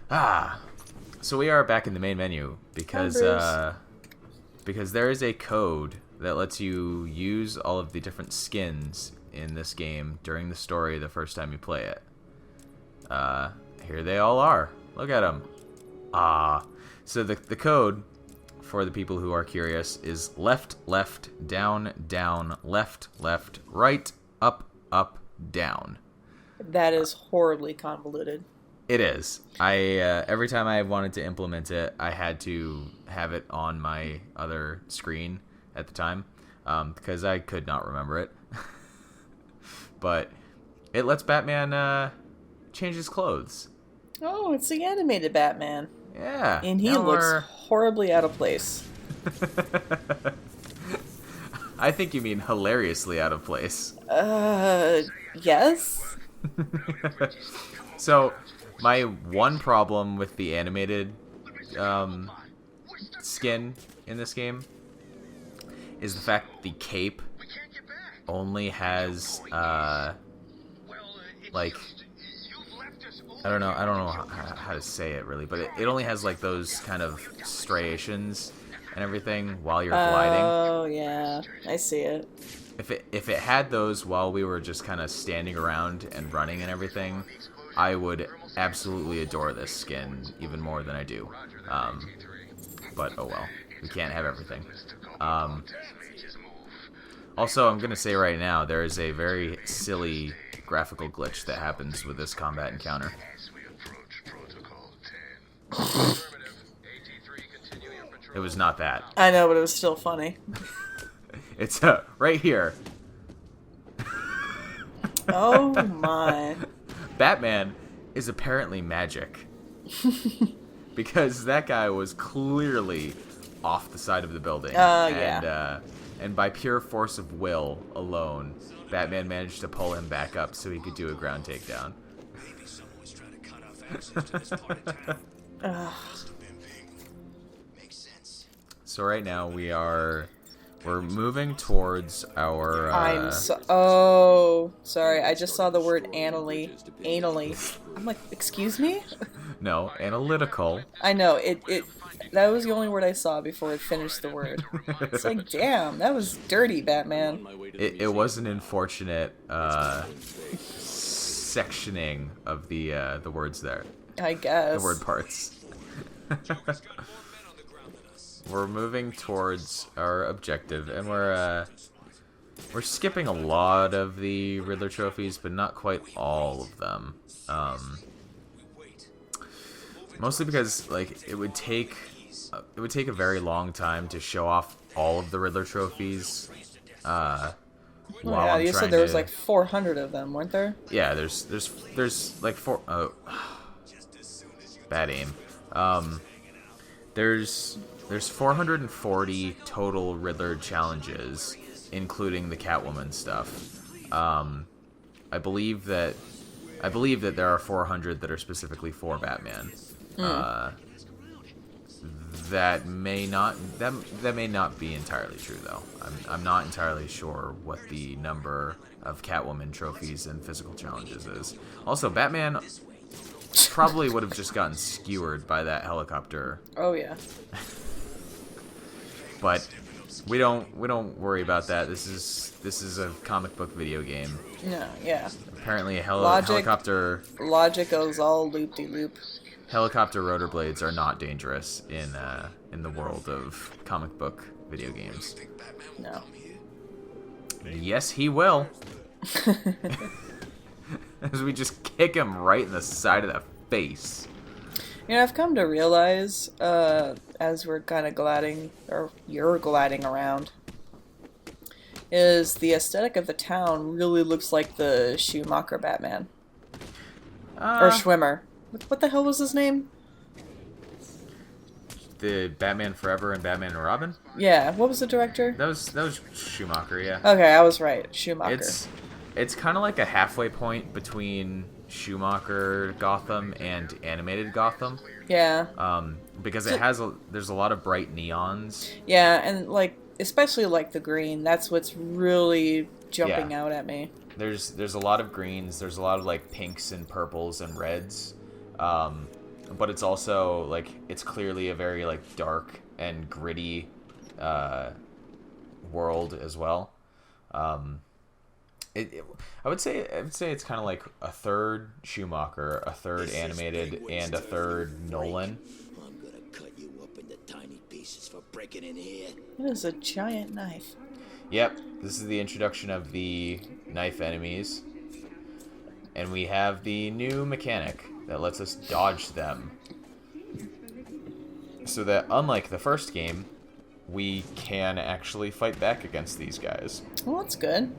So we are back in the main menu Hi, because there is a code that lets you use all of the different skins in this game during the story the first time you play it. Here they all are. Look at them. So the code, for the people who are curious, is left, left, down, down, left, left, right, up, up, down. That is horribly convoluted. It is. I every time I wanted to implement it, I had to have it on my other screen at the time because I could not remember it. But it lets Batman change his clothes. Oh, it's the animated Batman. Yeah. And he looks horribly out of place. I think you mean hilariously out of place. Yes? So, my one problem with the animated skin in this game is the fact that the cape only has like I don't know how to say it really, but it only has like those kind of striations and everything while you're gliding. Oh, yeah. I see it. If it had those while we were just kind of standing around and running and everything, I would absolutely adore this skin even more than I do. But oh well, we can't have everything. Also, I'm gonna say right now, there is a very silly graphical glitch that happens with this combat encounter. It was not that. I know, but it was still funny. It's right here. Oh my. Batman is apparently magic. Because that guy was clearly off the side of the building. Yeah. And by pure force of will alone, Batman managed to pull him back up so he could do a ground takedown. So right now we're moving towards our sorry, I just saw the word anally. I'm like, excuse me? No, analytical. I know, that was the only word I saw before it finished the word. It's like, damn, that was dirty, Batman. It was an unfortunate sectioning of the words there. I guess. The word parts. We're moving towards our objective, and we're skipping a lot of the Riddler trophies, but not quite all of them. Mostly because like it would take a very long time to show off all of the Riddler trophies. Yeah, you said there was like 400 of them, weren't there? Yeah, there's like bad aim. There's 440 total Riddler challenges, including the Catwoman stuff. I believe that there are 400 that are specifically for Batman. That may not be entirely true though. I'm not entirely sure what the number of Catwoman trophies and physical challenges is. Also, Batman probably would have just gotten skewered by that helicopter. Oh yeah. But we don't worry about that. This is a comic book video game. No, yeah. Apparently, helicopter goes all loop-de-loop. Helicopter rotor blades are not dangerous in the world of comic book video games. No. Yes, he will. As we just kick him right in the side of the face. You know, I've come to realize, as we're kind of gliding, or you're gliding around, is the aesthetic of the town really looks like the Schumacher Batman. Or Schwimmer. What the hell was his name? The Batman Forever and Batman and Robin? Yeah, what was the director? That was Schumacher, yeah. Okay, I was right. Schumacher. It's kind of like a halfway point between Schumacher Gotham and animated Gotham. Yeah. Because there's a lot of bright neons. Yeah, and like especially like the green. That's what's really jumping out at me. There's a lot of greens. There's a lot of like pinks and purples and reds. but it's also like it's clearly a very like dark and gritty world as well. I would say it's kind of like a third Schumacher, a third animated, and a third Nolan. I'm gonna cut you up into tiny pieces for breaking in here. It is a giant knife. Yep, this is the introduction of the knife enemies. And we have the new mechanic that lets us dodge them. So that, unlike the first game, we can actually fight back against these guys. Well, that's good.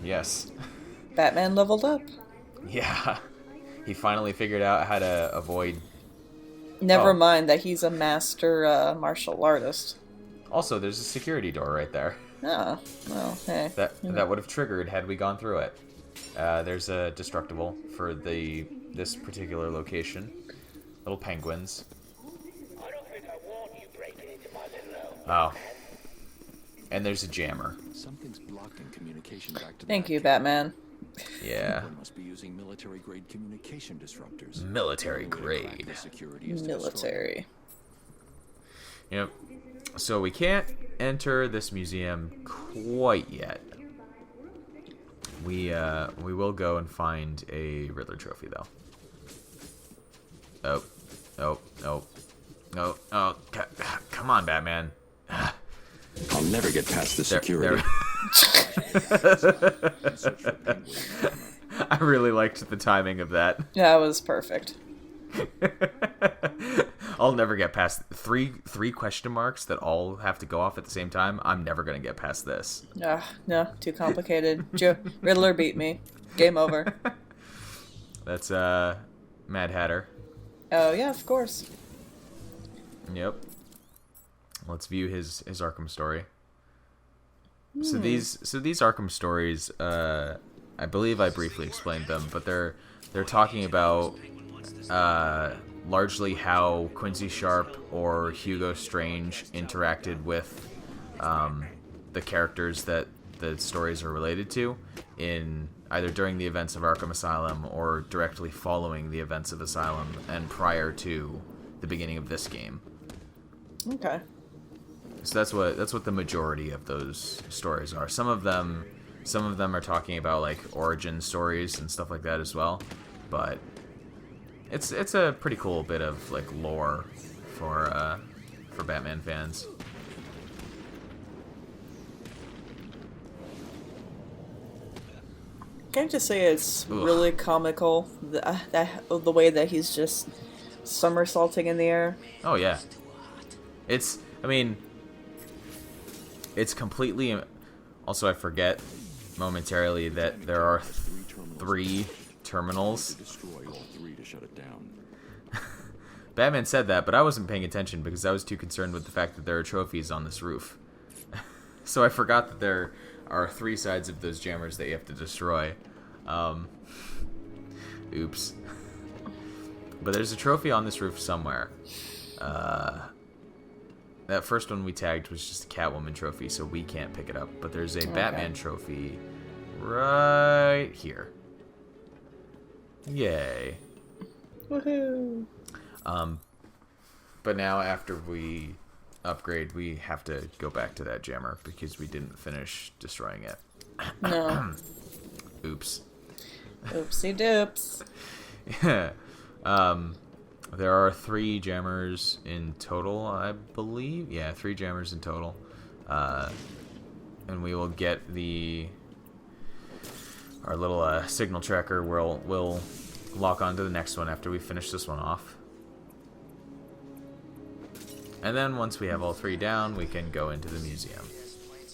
Yes. Batman leveled up. Yeah. He finally figured out how to avoid... Never mind that he's a master martial artist. Also, there's a security door right there. Oh, well, hey. That would have triggered had we gone through it. There's a destructible for this particular location. Little penguins. I don't think I want you breaking into my little... Oh. And there's a jammer. Something's blocking communication back to Thank you, Batman. Yeah. One must be using military-grade communication disruptors. Military grade. Military. Yep. So we can't enter this museum quite yet. We will go and find a Riddler trophy though. Oh, oh, oh, oh, oh! Come on, Batman. I'll never get past the security. I really liked the timing of that. That was perfect. I'll never get past three question marks that all have to go off at the same time. I'm never gonna get past this. No, too complicated. Riddler beat me. Game over. That's Mad Hatter. Oh yeah, of course. Yep. Let's view his Arkham story. So these Arkham stories, I believe I briefly explained them, but they're talking about largely how Quincy Sharp or Hugo Strange interacted with the characters that the stories are related to, in either during the events of Arkham Asylum or directly following the events of Asylum and prior to the beginning of this game. Okay. So that's what the majority of those stories are. Some of them are talking about like origin stories and stuff like that as well, but it's a pretty cool bit of like lore for Batman fans. Can I just say it's really comical the way that he's just somersaulting in the air? Oh yeah, it's completely. Also, I forget momentarily that there are three terminals. Destroy all three to shut it down. Batman said that, but I wasn't paying attention because I was too concerned with the fact that there are trophies on this roof. So I forgot that there are three sides of those jammers that you have to destroy. Oops. But there's a trophy on this roof somewhere. That first one we tagged was just a Catwoman trophy, so we can't pick it up. But there's a Batman trophy right here. Yay. Woohoo! But now after we upgrade, we have to go back to that jammer because we didn't finish destroying it. No. Oops. Oopsie doops. Yeah. There are 3 jammers in total, I believe. Yeah, 3 jammers in total. And we will get our little signal tracker. We'll lock onto the next one after we finish this one off. And then once we have all 3 down, we can go into the museum.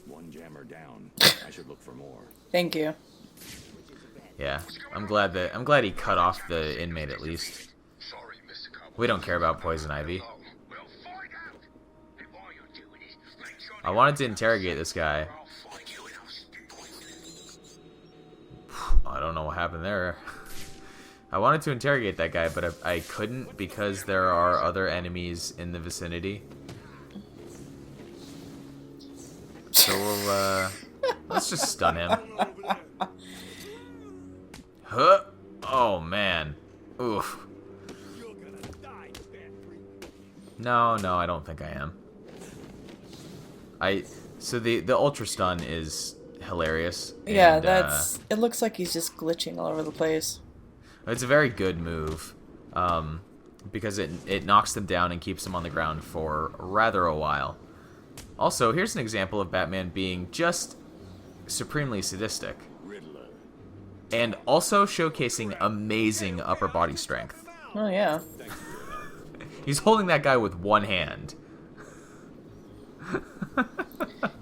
One jammer down. I should look for more. Thank you. Yeah, I'm glad he cut off the inmate at least. We don't care about Poison Ivy. I wanted to interrogate this guy. I don't know what happened there. I wanted to interrogate that guy, but I couldn't because there are other enemies in the vicinity. So we'll, let's just stun him. Huh? Oh, man. Oof. No, I don't think I am. So the ultra stun is hilarious. Yeah, and, that's. It looks like he's just glitching all over the place. It's a very good move, because it knocks them down and keeps them on the ground for rather a while. Also, here's an example of Batman being just supremely sadistic, and also showcasing amazing upper body strength. Oh yeah. He's holding that guy with one hand.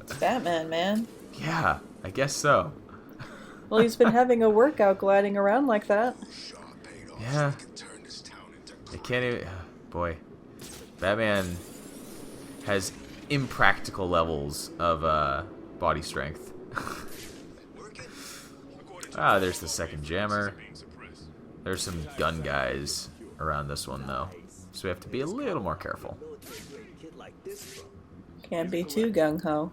It's Batman, man. Yeah, I guess so. Well, he's been having a workout gliding around like that. Yeah. It can't even... Boy. Batman has impractical levels of body strength. There's the second jammer. There's some gun guys around this one, though. So we have to be a little more careful. Can't be too gung-ho.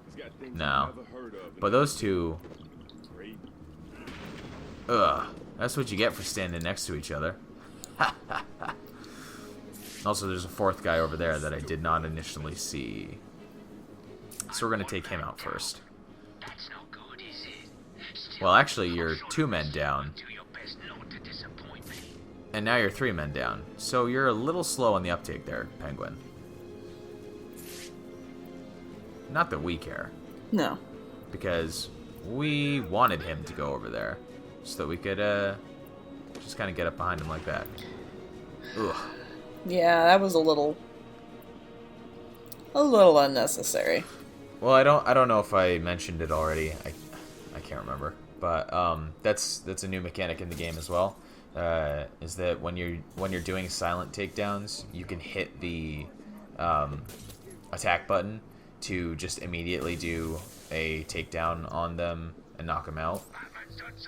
No. But those two... Ugh. That's what you get for standing next to each other. Also, there's a fourth guy over there that I did not initially see. So we're going to take him out first. Well, actually, you're 2 men down. And now you're 3 men down. So you're a little slow on the uptake there, Penguin. Not that we care. No. Because we wanted him to go over there. So that we could just kind of get up behind him like that. Ugh. Yeah, that was a little unnecessary. Well, I don't know if I mentioned it already. I can't remember. But that's a new mechanic in the game as well. Is that when you're doing silent takedowns, you can hit the attack button to just immediately do a takedown on them and knock them out.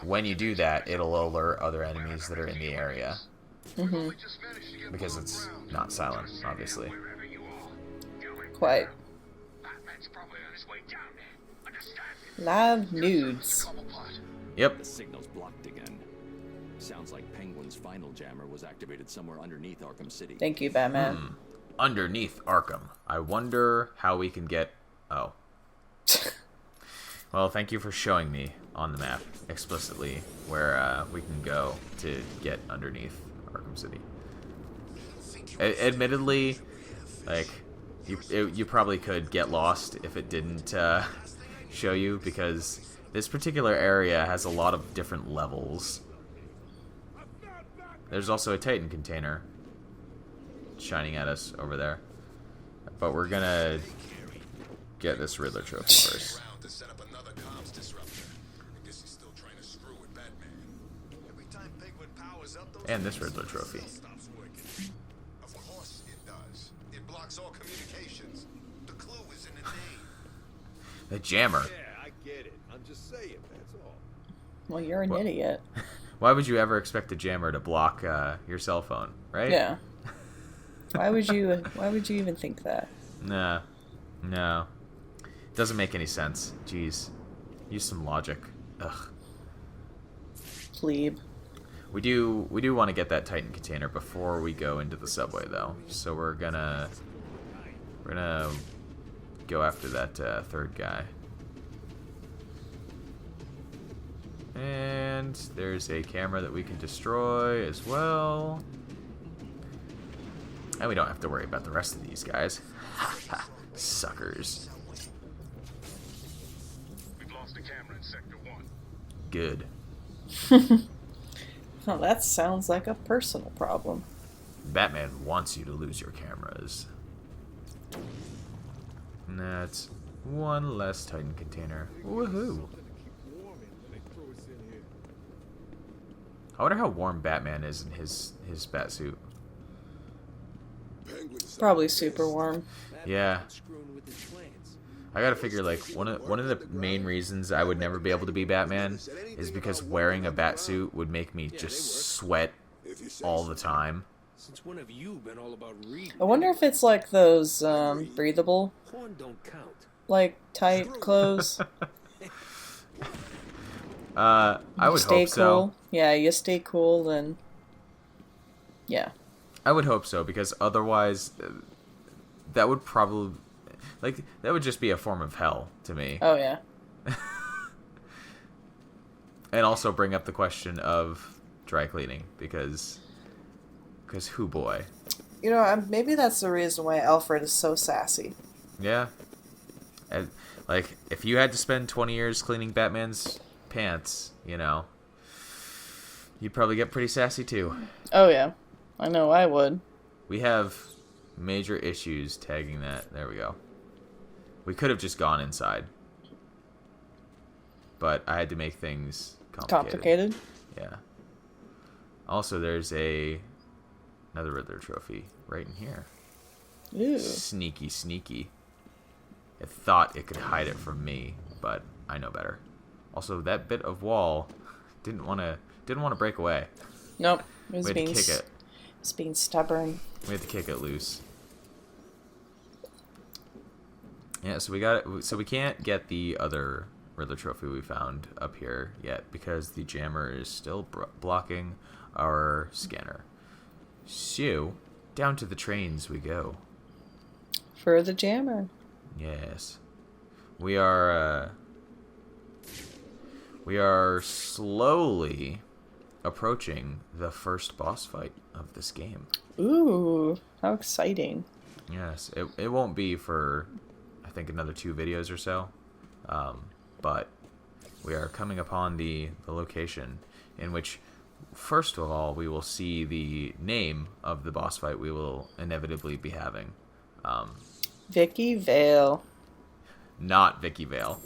When you do that, it'll alert other enemies that are in the area. Mm-hmm. Because it's not silent, obviously. Quite. Live nudes. Yep. The signal's blocked again. Sounds like Penguin's final jammer was activated somewhere underneath Arkham City. Thank you, Batman. Underneath Arkham. I wonder how we can get... Oh. Well, thank you for showing me on the map explicitly where we can go to get underneath Arkham City. Admittedly, like, you probably could get lost if it didn't show you, because this particular area has a lot of different levels. There's also a Titan container shining at us over there. But we're gonna get this Riddler trophy first. And this Riddler trophy. Of course it does. It blocks all communications. The clue is in the name. The jammer. Yeah, I get it. I'm just saying, that's all. Well, you're an idiot. Why would you ever expect a jammer to block your cell phone, right? Yeah. Why would you even think that? Nah. No. Doesn't make any sense. Jeez. Use some logic. Ugh. Plebe. We do want to get that Titan container before we go into the subway, though. So we're gonna go after that third guy. And there's a camera that we can destroy as well. And we don't have to worry about the rest of these guys. Suckers. We've lost a camera in Sector 1. Good. Oh, that sounds like a personal problem. Batman wants you to lose your cameras. And that's one less Titan container. Woohoo! I wonder how warm Batman is in his batsuit. Probably super warm. Yeah. I gotta figure, like, one of the main reasons I would never be able to be Batman is because wearing a batsuit would make me just sweat all the time. Since when have you been all about reading? I wonder if it's like those breathable, Porn don't count. like tight clothes. I would Stay hope so. cool. Yeah, you stay cool, and yeah. I would hope so, because otherwise that would probably, like, that would just be a form of hell to me. Oh, yeah. And also bring up the question of dry cleaning, because who boy? You know, maybe that's the reason why Alfred is so sassy. Yeah. And, like, if you had to spend 20 years cleaning Batman's pants, you know, you'd probably get pretty sassy too. Oh, yeah. I know I would. We have major issues tagging that. There we go. We could have just gone inside. But I had to make things complicated. Yeah. Also, there's another Riddler trophy right in here. Ooh. Sneaky, sneaky. It thought it could hide it from me, but I know better. Also, that bit of wall didn't want to break away. Nope. It was We had to kick it. It's being stubborn. We had to kick it loose. Yeah, so we got it. So we can't get the other Riddler trophy we found up here yet because the jammer is still blocking our scanner. So, down to the trains we go. For the jammer. Yes. We are slowly approaching the first boss fight of this game. Ooh, how exciting. Yes, it won't be for, I think, another 2 videos or so. But we are coming upon the location in which, first of all, we will see the name of the boss fight we will inevitably be having. Vicky Vale. Not Vicky Vale.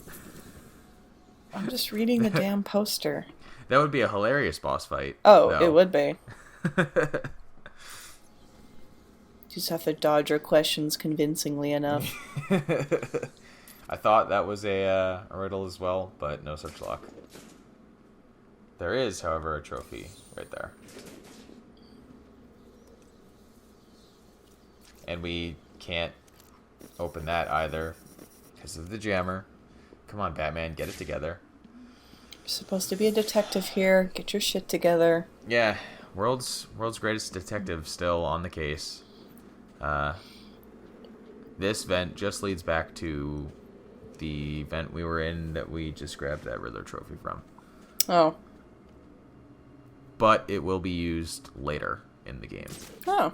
I'm just reading the damn poster. That would be a hilarious boss fight. Oh, though. it would be. Just have to dodge our questions convincingly enough. I thought that was a riddle as well, but no such luck. There is, however, a trophy right there. And we can't open that either because of the jammer. Come on, Batman, get it together. You're supposed to be a detective here. Get your shit together. Yeah, world's greatest detective still on the case. This vent just leads back to the vent we were in that we just grabbed that Riddler trophy from. Oh. But it will be used later in the game. Oh.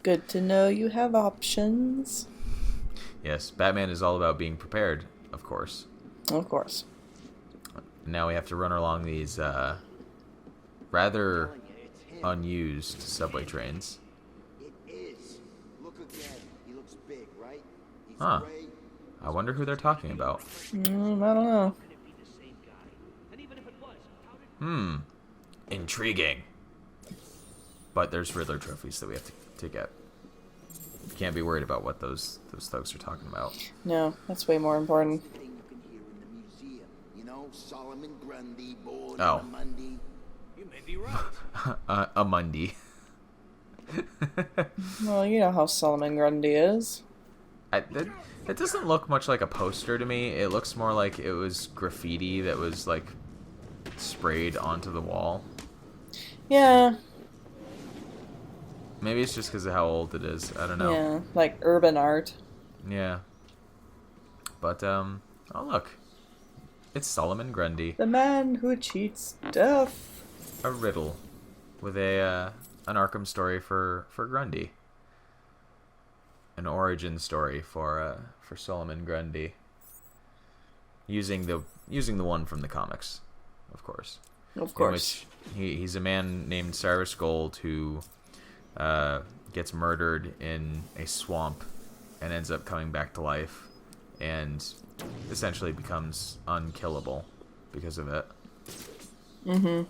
Good to know you have options. Yes, Batman is all about being prepared, of course. Of course. Now we have to run along these rather unused subway trains. It is. Look again. He looks big, right? He's Huh. gray. I wonder who they're talking about. I don't know. Intriguing. But there's Riddler trophies that we have to get. Can't be worried about what those thugs are talking about. No, that's way more important. Thing you can hear in the museum. You know, Solomon Grundy, born Oh. on a Monday. You may be right. A Monday. Well, you know how Solomon Grundy is. That doesn't look much like a poster to me. It looks more like it was graffiti that was like sprayed onto the wall. Yeah. Maybe it's just because of how old it is. I don't know. Yeah, like urban art. Yeah. But oh look, it's Solomon Grundy. The man who cheats death. A riddle with an Arkham story for Grundy. An origin story for Solomon Grundy. Using the one from the comics, of course. Of course. In which he's a man named Cyrus Gold who gets murdered in a swamp and ends up coming back to life and essentially becomes unkillable because of it. Mm-hmm.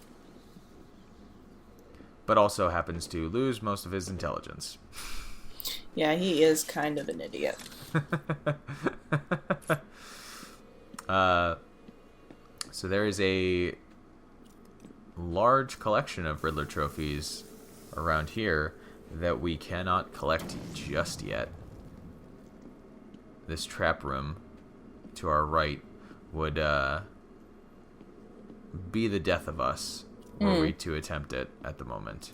But also happens to lose most of his intelligence. Yeah, he is kind of an idiot. So there is a large collection of Riddler trophies around here that we cannot collect just yet. This trap room to our right would be the death of us were we to attempt it at the moment.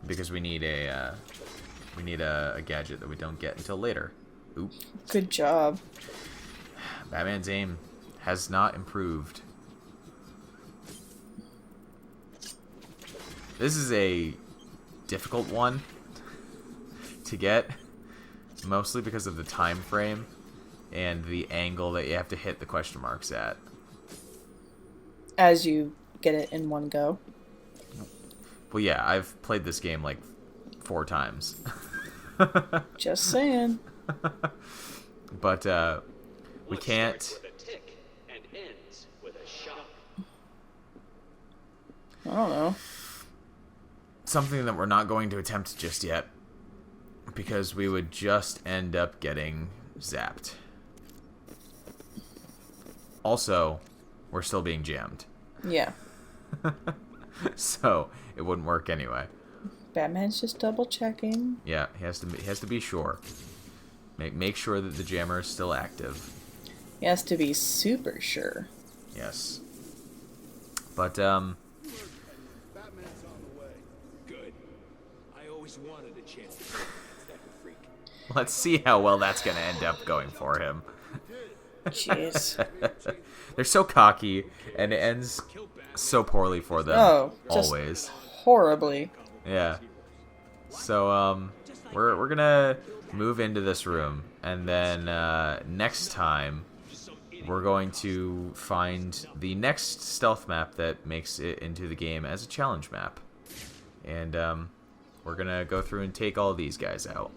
because we need a gadget that we don't get until later. Oop. Good job. Batman's aim has not improved. This is a difficult one to get, mostly because of the time frame and the angle that you have to hit the question marks at. As you get it in one go. Well, yeah, I've played this game like 4 times. Just saying. But we can't. I don't know. Something that we're not going to attempt just yet, because we would just end up getting zapped. Also, we're still being jammed. Yeah. So it wouldn't work anyway. Batman's just double checking. Yeah, he has to be sure. Make sure that the jammer is still active. He has to be super sure. Yes. But Batman's on the way. Good. I always wanted a chance to kill that freak. let's see how well that's gonna end up going for him. Jeez. They're so cocky, and it ends so poorly for them. Oh, just always. horribly. Yeah. So we're gonna move into this room, and then next time we're going to find the next stealth map that makes it into the game as a challenge map, and we're gonna go through and take all these guys out.